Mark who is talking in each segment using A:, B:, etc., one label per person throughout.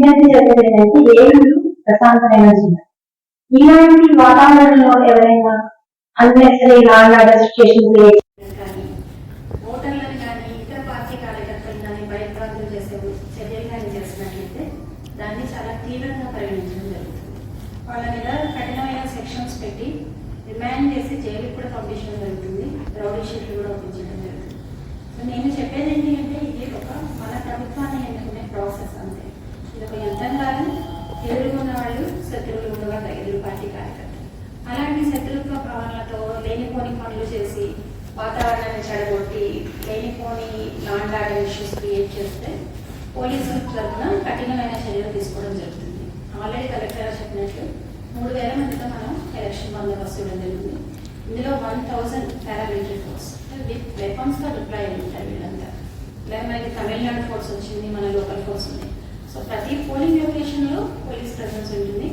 A: విజ్ఞప్తి చేసేది ఏలూరు ప్రశాంతమైన జిల్లా. ఇలాంటి వాతావరణంలో ఎవరైనా unnecessary law and order situation create
B: ఓటర్లను కానీ ఇతర పార్టీ కార్యకర్తలు కానీ భయప్రాంతం చేసే చర్యలు కానీ చేసినట్లయితే దాన్ని చాలా తీవ్రంగా పరిగణించడం జరుగుతుంది. వాళ్ళ మీద కఠినమైన సెక్షన్స్ పెట్టి రిమాండ్ చేసి జైలుకి కూడా పంపించడం జరుగుతుంది. రౌడీ షీట్లు కూడా పంపించడం జరుగుతుంది. సో నేను చెప్పేది ఏంటి అంటే ఇది ఒక మన ప్రభుత్వాన్ని ఎన్నుకునే ప్రాసెస్ అంతే. ఇది ఒక యుద్ధం కాదు. ఎదురుకున్న వాళ్ళు శత్రువులు ఉండగా ఎదురు పార్టీ కార్యకర్తలు అలాంటి శత్రుత్వ భావనలతో లేనిపోని పనులు చేసి వాతావరణాన్ని చెడగొట్టి లేనిపోని law and order issues create చేస్తే పోలీసుల తరఫున కఠినమైన చర్యలు తీసుకోవడం జరుగుతుంది. ఆల్రెడీ కలెక్టర్ చెప్పినట్లు 3000 మందితో మనం ఎలక్షన్ బందోబస్తు ఇవ్వడం జరిగింది. ఇందులో 1000 పారామిలిటరీ ఫోర్స్ విత్ వెపన్స్తో రిప్లై అయ్యారు వీళ్ళంతా. ఇలా మనకి తమిళనాడు ఫోర్స్ వచ్చింది, మన లోకల్ ఫోర్స్ ఉంది. సో ప్రతి పోలింగ్ లొకేషన్లో పోలీస్ ప్రెసెన్స్ ఉంటుంది.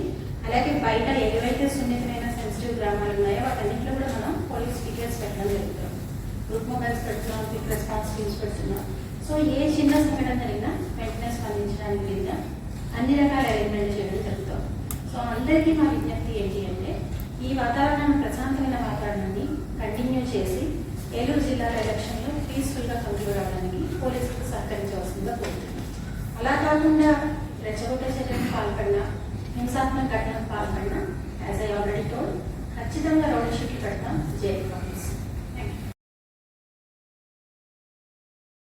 B: అలాగే బయట ఏవైతే సున్నితమైన సెన్సిటివ్ గ్రామాలు ఉన్నాయో వాటన్నింటిలో కూడా మనం పోలీస్ ఫిగర్స్ పెట్టడం జరుగుతాం. గ్రూప్ మొబైల్స్ పెడుతున్నాం, క్విక్ రెస్పాన్స్ టీమ్స్ పెడుతున్నాం. సో ఏ చిన్న సంఘటన జరిగినా వెంటనే స్పందించడానికి లేదా అన్ని రకాల అరేంజ్మెంట్ చేయడం జరుగుతాం. సో అందరికీ మా విజ్ఞప్తి ఏంటి అంటే ఈ వాతావరణం ప్రశాంతమైన వాతావరణాన్ని కంటిన్యూ చేసి ఏలూరు జిల్లాల ఎలక్షన్లో పీస్ఫుల్గా కంక్లూడ్ అవడానికి పోలీసులకు సహకరించవలసిందిగా కోరుతున్నాం. అలా కాకుండా రెచ్చగొట్టే చర్యలకు పాల్పడినా హింసాత్మక ఘటనకు పాల్పడినా యాజ్ ఐ ఆల్రెడీ టోల్డ్ ఖచ్చితంగా రౌడీ షీట్లు పెడతాం, జైలు పంపిస్తాం.